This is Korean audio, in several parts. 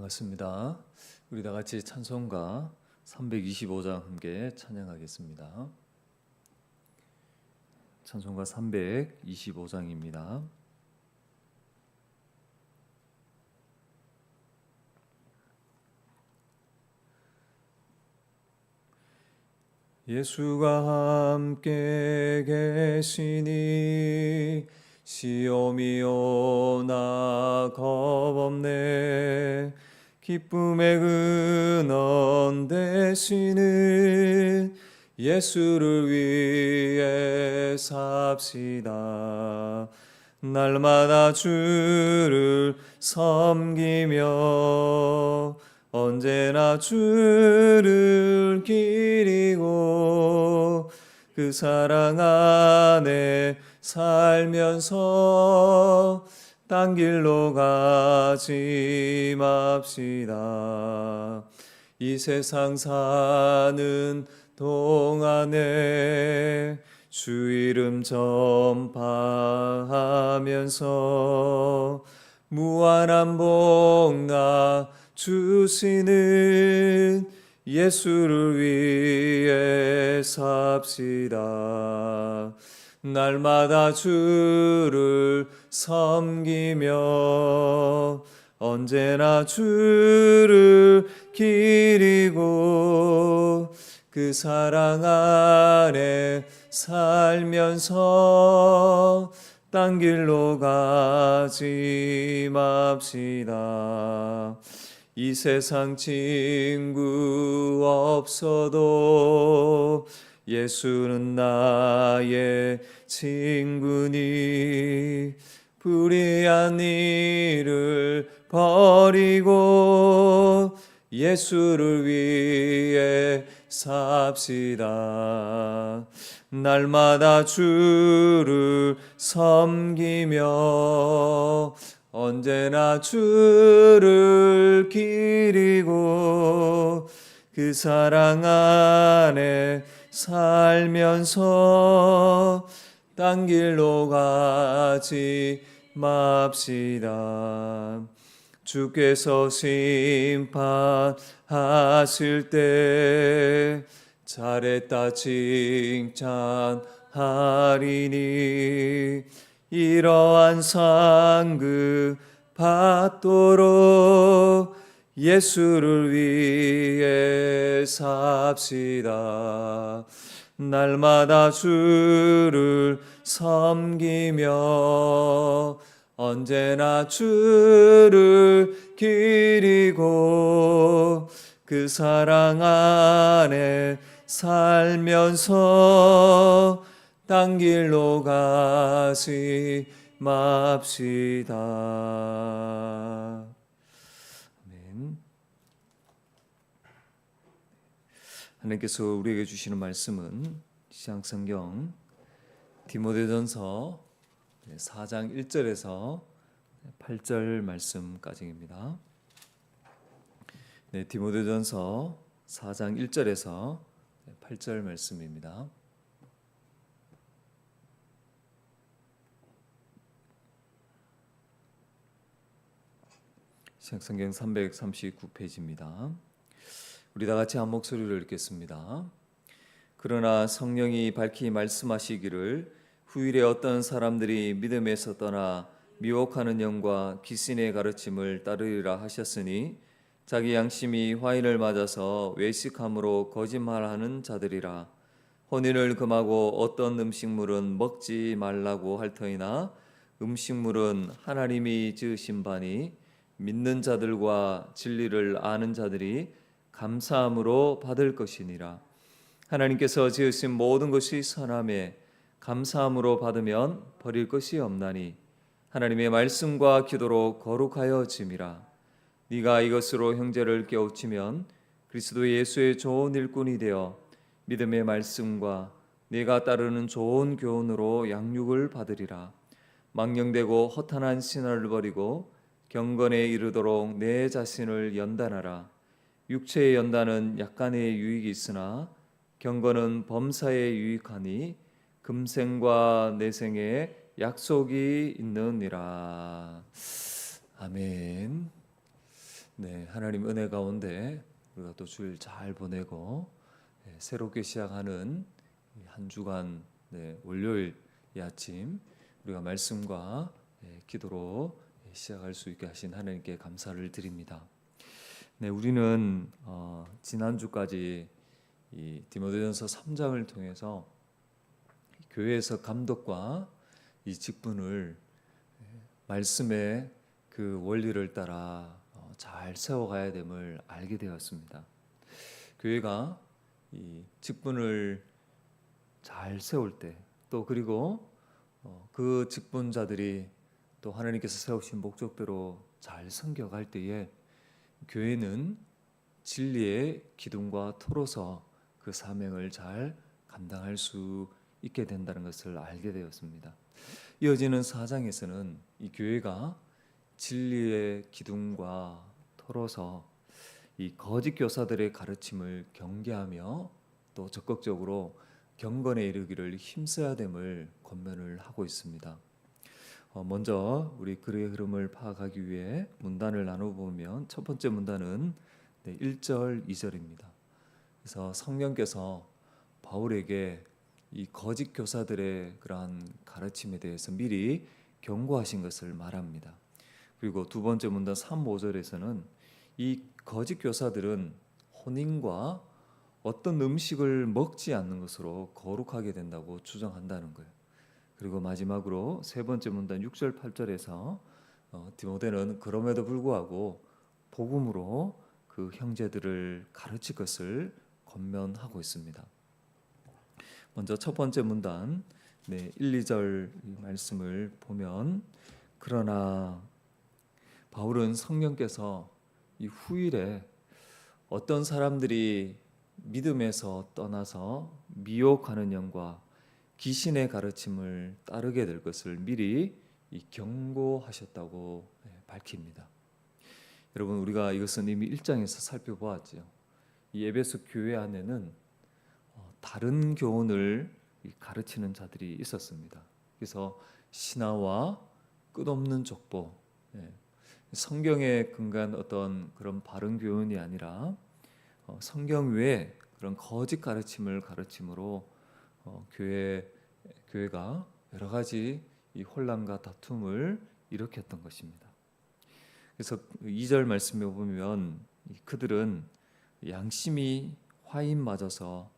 반갑습니다. 우리 다 같이 찬송가 325장 함께 찬양하겠습니다. 찬송가 325장입니다. 예수가 함께 계시니 시험이 오나 겁없네. 기쁨의 근원 되시는 예수를 위해 삽시다. 날마다 주를 섬기며 언제나 주를 기리고 그 사랑 안에 살면서 딴 길로 가지 맙시다. 이 세상 사는 동안에 주 이름 전파하면서 무한한 복나 주시는 예수를 위해 삽시다. 날마다 주를 섬기며 언제나 주를 기리고 그 사랑 안에 살면서 딴 길로 가지 맙시다. 이 세상 친구 없어도 예수는 나의 친구니 불의한 일을 버리고 예수를 위해 삽시다. 날마다 주를 섬기며 언제나 주를 기리고 그 사랑 안에 살면서 딴 길로 가지 맙시다. 주께서 심판하실 때 잘했다 칭찬하리니 이러한 상급 받도록 예수를 위해 삽시다. 날마다 주를 섬기며 언제나 주를 기리고 그 사랑 안에 살면서 딴 길로 가지 맙시다. 아멘. 하나님께서 우리에게 주시는 말씀은 시향성경 디모데전서 4장 1절에서 8절 말씀까지입니다. 네, 디모데전서 4장 1절에서 8절 말씀입니다. 시향성경 339페이지입니다. 우리 다 같이 한 목소리로 읽겠습니다. 그러나 성령이 밝히 말씀하시기를 후일에 어떤 사람들이 믿음에서 떠나 미혹하는 영과 기신의 가르침을 따르리라 하셨으니 자기 양심이 화인을 맞아서 외식함으로 거짓말하는 자들이라. 혼인을 금하고 어떤 음식물은 먹지 말라고 할 터이나 음식물은 하나님이 지으신 바니 믿는 자들과 진리를 아는 자들이 감사함으로 받을 것이니라. 하나님께서 지으신 모든 것이 선함에 감사함으로 받으면 버릴 것이 없나니 하나님의 말씀과 기도로 거룩하여 짐이라. 네가 이것으로 형제를 깨우치면 그리스도 예수의 좋은 일꾼이 되어 믿음의 말씀과 네가 따르는 좋은 교훈으로 양육을 받으리라. 망령되고 허탄한 신화를 버리고 경건에 이르도록 내 자신을 연단하라. 육체의 연단은 약간의 유익이 있으나 경건은 범사에 유익하니 금생과 내생에 약속이 있느니라. 아멘. 네, 하나님 은혜 가운데 우리가 또 주일 잘 보내고 새롭게 시작하는 한 주간 월요일 이 아침 우리가 말씀과 기도로 시작할 수 있게 하신 하나님께 감사를 드립니다. 네, 우리는 지난주까지 이 디모데전서 3장을 통해서 교회에서 감독과 이 직분을 말씀의 그 원리를 따라 잘 세워가야 됨을 알게 되었습니다. 교회가 이 직분을 잘 세울 때 또 그리고 그 직분자들이 또 하나님께서 세우신 목적대로 잘 섬겨갈 때에 교회는 진리의 기둥과 토로서 그 사명을 잘 감당할 수 있게 된다는 것을 알게 되었습니다. 이어지는 4장에서는 이 교회가 진리의 기둥과 토로서 이 거짓 교사들의 가르침을 경계하며 또 적극적으로 경건에 이르기를 힘써야 됨을 권면을 하고 있습니다. 먼저 우리 글의 흐름을 파악하기 위해 문단을 나눠보면 첫 번째 문단은 1절, 2절입니다. 그래서 성령께서 바울에게 이 거짓 교사들의 그러한 가르침에 대해서 미리 경고하신 것을 말합니다. 그리고 두 번째 문단 3, 5절에서는 이 거짓 교사들은 혼인과 어떤 음식을 먹지 않는 것으로 거룩하게 된다고 주장한다는 거예요. 그리고 마지막으로 세 번째 문단 6절, 8절에서 디모데는 그럼에도 불구하고 복음으로 그 형제들을 가르칠 것을 권면하고 있습니다. 먼저 첫 번째 문단 1, 2절 말씀을 보면 그러나 바울은 성령께서 이 후일에 어떤 사람들이 믿음에서 떠나서 미혹하는 영과 귀신의 가르침을 따르게 될 것을 미리 경고하셨다고 밝힙니다. 여러분, 우리가 이것은 이미 1장에서 살펴보았죠. 이 에베소 교회 안에는 다른 교훈을 가르치는 자들이 있었습니다. 그래서 신화와 끝없는 족보, 성경에 근거한 어떤 그런 바른 교훈이 아니라 성경 외에 그런 거짓 가르침을 가르침으로 교회가 여러 가지 이 혼란과 다툼을 일으켰던 것입니다. 그래서 2절 말씀에 보면 그들은 양심이 화인 맞아서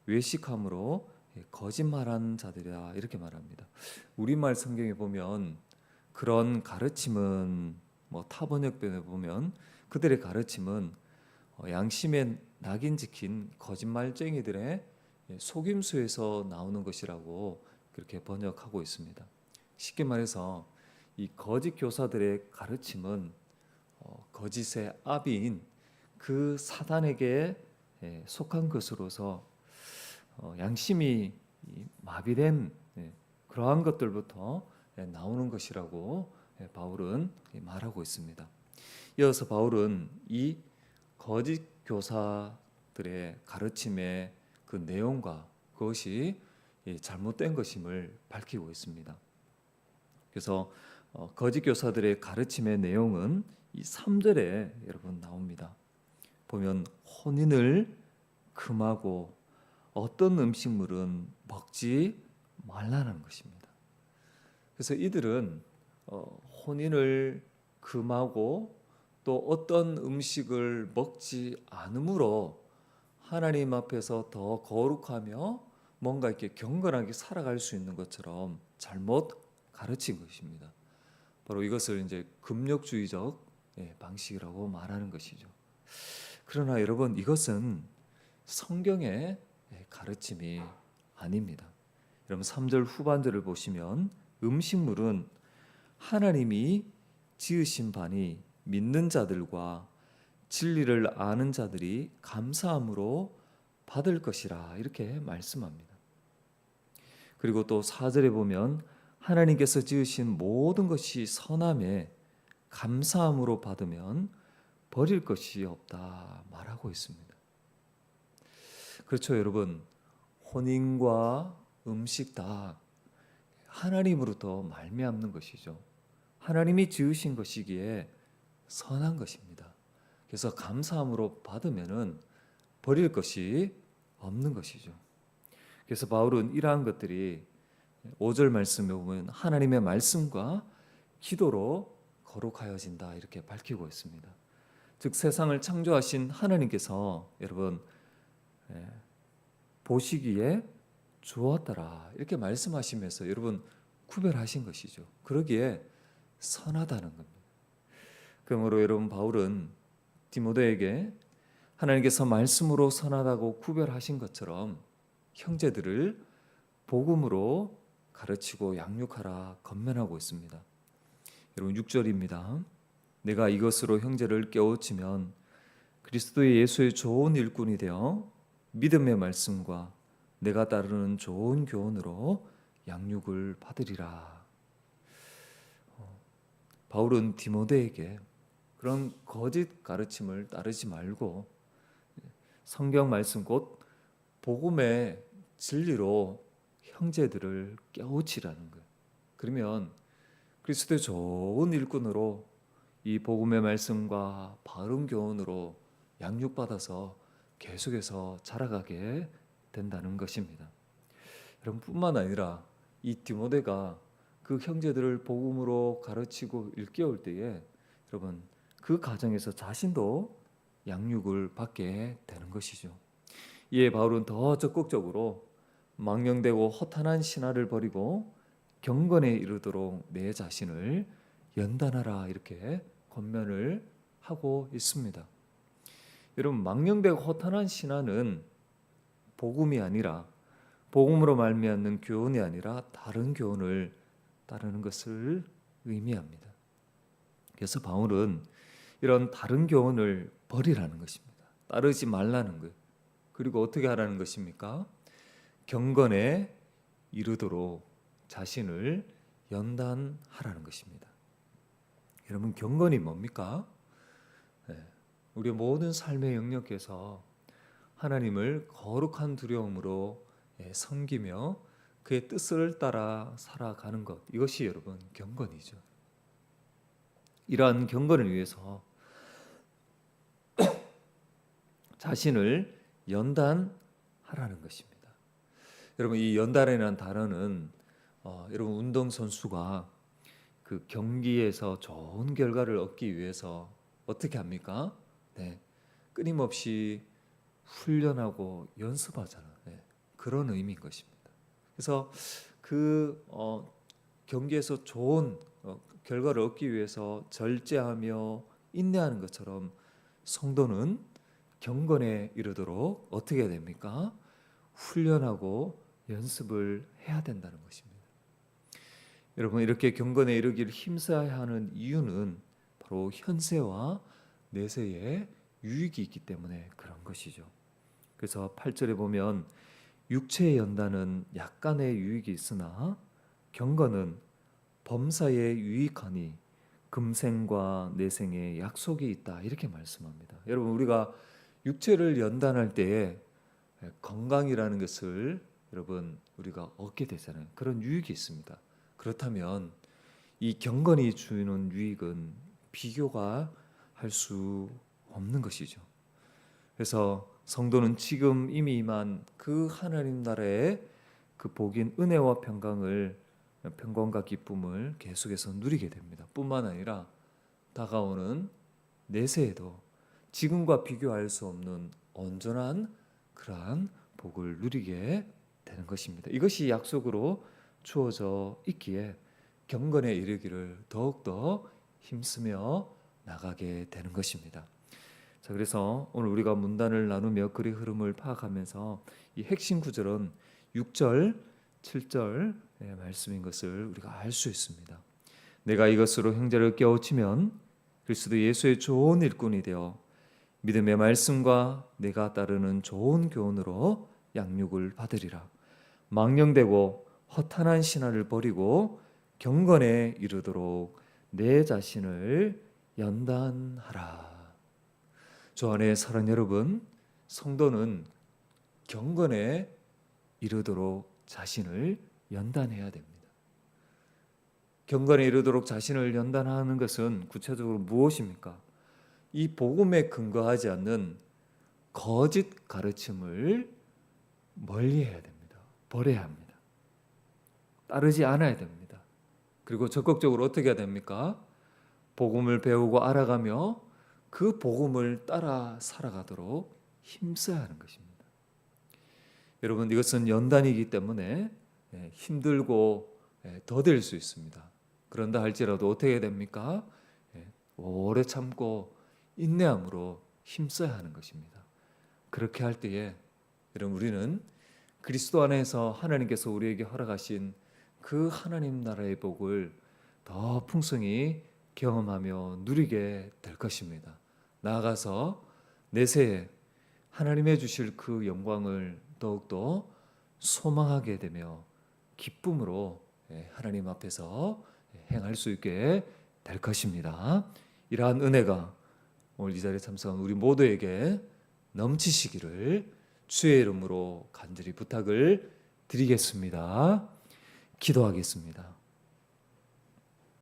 외식함으로 거짓말한 자들이다 이렇게 말합니다. 우리말 성경에 보면 그런 가르침은 타 번역본에 보면 그들의 가르침은 양심에 낙인 찍힌 거짓말쟁이들의 속임수에서 나오는 것이라고 그렇게 번역하고 있습니다. 쉽게 말해서 이 거짓 교사들의 가르침은 거짓의 아비인 그 사단에게 속한 것으로서 양심이 마비된 그러한 것들부터 나오는 것이라고 바울은 말하고 있습니다. 이어서 바울은 이 거짓 교사들의 가르침의 그 내용과 그것이 잘못된 것임을 밝히고 있습니다. 그래서 거짓 교사들의 가르침의 내용은 이 3절에 여러분 나옵니다. 보면 혼인을 금하고 어떤 음식물은 먹지 말라는 것입니다. 그래서 이들은 혼인을 금하고 또 어떤 음식을 먹지 않으므로 하나님 앞에서 더 거룩하며 뭔가 이렇게 경건하게 살아갈 수 있는 것처럼 잘못 가르친 것입니다. 바로 이것을 이제 금욕주의적 방식이라고 말하는 것이죠. 그러나 여러분, 이것은 성경의 가르침이 아닙니다. 여러분 3절 후반절을 보시면 음식물은 하나님이 지으신 바니 믿는 자들과 진리를 아는 자들이 감사함으로 받을 것이라 이렇게 말씀합니다. 그리고 또 4절에 보면 하나님께서 지으신 모든 것이 선함에 감사함으로 받으면 버릴 것이 없다 말하고 있습니다. 그렇죠, 여러분. 혼인과 음식 다 하나님으로부터 말미암는 것이죠. 하나님이 지으신 것이기에 선한 것입니다. 그래서 감사함으로 받으면은 버릴 것이 없는 것이죠. 그래서 바울은 이러한 것들이 5절 말씀에 보면 하나님의 말씀과 기도로 거룩하여진다 이렇게 밝히고 있습니다. 즉 세상을 창조하신 하나님께서 여러분 보시기에 좋았더라 이렇게 말씀하시면서 여러분 구별하신 것이죠. 그러기에 선하다는 겁니다. 그러므로 여러분 바울은 디모데에게 하나님께서 말씀으로 선하다고 구별하신 것처럼 형제들을 복음으로 가르치고 양육하라 권면하고 있습니다. 여러분 6절입니다. 내가 이것으로 형제를 깨우치면 그리스도 예수의 좋은 일꾼이 되어 믿음의 말씀과 내가 따르는 좋은 교훈으로 양육을 받으리라. 바울은 디모데에게 그런 거짓 가르침을 따르지 말고 성경 말씀 곧 복음의 진리로 형제들을 깨우치라는 거예요. 그러면 그리스도의 좋은 일꾼으로 이 복음의 말씀과 바른 교훈으로 양육받아서 계속해서 자라가게 된다는 것입니다. 여러분 뿐만 아니라 이 디모데가 그 형제들을 복음으로 가르치고 일깨울 때에 여러분 그 가정에서 자신도 양육을 받게 되는 것이죠. 이에 바울은 더 적극적으로 망령되고 허탄한 신화를 버리고 경건에 이르도록 내 자신을 연단하라 이렇게 권면을 하고 있습니다. 여러분 망령되고 허탄한 신화는 복음이 아니라 복음으로 말미암는 교훈이 아니라 다른 교훈을 따르는 것을 의미합니다. 그래서 바울은 이런 다른 교훈을 버리라는 것입니다. 따르지 말라는 거예요. 그리고 어떻게 하라는 것입니까? 경건에 이르도록 자신을 연단하라는 것입니다. 여러분 경건이 뭡니까? 우리 모든 삶의 영역에서 하나님을 거룩한 두려움으로 섬기며 그의 뜻을 따라 살아가는 것, 이것이 여러분 경건이죠. 이러한 경건을 위해서 자신을 연단하라는 것입니다. 여러분 이 연단이라는 단어는 여러분 운동선수가 그 경기에서 좋은 결과를 얻기 위해서 어떻게 합니까? 끊임없이 훈련하고 연습하잖아요. 그런 의미인 것입니다. 그래서 그 경기에서 좋은 결과를 얻기 위해서 절제하며 인내하는 것처럼 성도는 경건에 이르도록 어떻게 해야 됩니까? 훈련하고 연습을 해야 된다는 것입니다. 여러분 이렇게 경건에 이르기를 힘써야 하는 이유는 바로 현세와 내세에 유익이 있기 때문에 그런 것이죠. 그래서 8절에 보면 육체의 연단은 약간의 유익이 있으나 경건은 범사에 유익하니 금생과 내생에 약속이 있다 이렇게 말씀합니다. 여러분 우리가 육체를 연단할 때에 건강이라는 것을 여러분 우리가 얻게 되잖아요. 그런 유익이 있습니다. 그렇다면 이 경건이 주는 유익은 비교가 할 수 없는 것이죠. 그래서 성도는 지금 이미 임한 그 하나님 나라의 그 복인 은혜와 평강과 기쁨을 계속해서 누리게 됩니다. 뿐만 아니라 다가오는 내세에도 지금과 비교할 수 없는 온전한 그러한 복을 누리게 되는 것입니다. 이것이 약속으로 주어져 있기에 경건에 이르기를 더욱더 힘쓰며 나가게 되는 것입니다. 자, 그래서 오늘 우리가 문단을 나누며 글의 흐름을 파악하면서 이 핵심 구절은 6절, 7절 말씀인 것을 우리가 알 수 있습니다. 내가 이것으로 형제를 깨우치면 그리스도 예수의 좋은 일꾼이 되어 믿음의 말씀과 내가 따르는 좋은 교훈으로 양육을 받으리라. 망령되고 허탄한 신화를 버리고 경건에 이르도록 내 자신을 연단하라. 주 안에 사랑 여러분, 성도는 경건에 이르도록 자신을 연단해야 됩니다. 경건에 이르도록 자신을 연단하는 것은 구체적으로 무엇입니까? 이 복음에 근거하지 않는 거짓 가르침을 멀리해야 됩니다. 버려야 합니다. 따르지 않아야 됩니다. 그리고 적극적으로 어떻게 해야 됩니까? 복음을 배우고 알아가며 그 복음을 따라 살아가도록 힘써야 하는 것입니다. 여러분, 이것은 연단이기 때문에 힘들고 더딜 수 있습니다. 그런다 할지라도 어떻게 해야 됩니까? 오래 참고 인내함으로 힘써야 하는 것입니다. 그렇게 할 때에 여러분, 우리는 그리스도 안에서 하나님께서 우리에게 허락하신 그 하나님 나라의 복을 더 풍성히 경험하며 누리게 될 것입니다. 나아가서 내세에 하나님의 주실 그 영광을 더욱더 소망하게 되며 기쁨으로 하나님 앞에서 행할 수 있게 될 것입니다. 이러한 은혜가 오늘 이 자리에 참석한 우리 모두에게 넘치시기를 주의 이름으로 간절히 부탁을 드리겠습니다. 기도하겠습니다.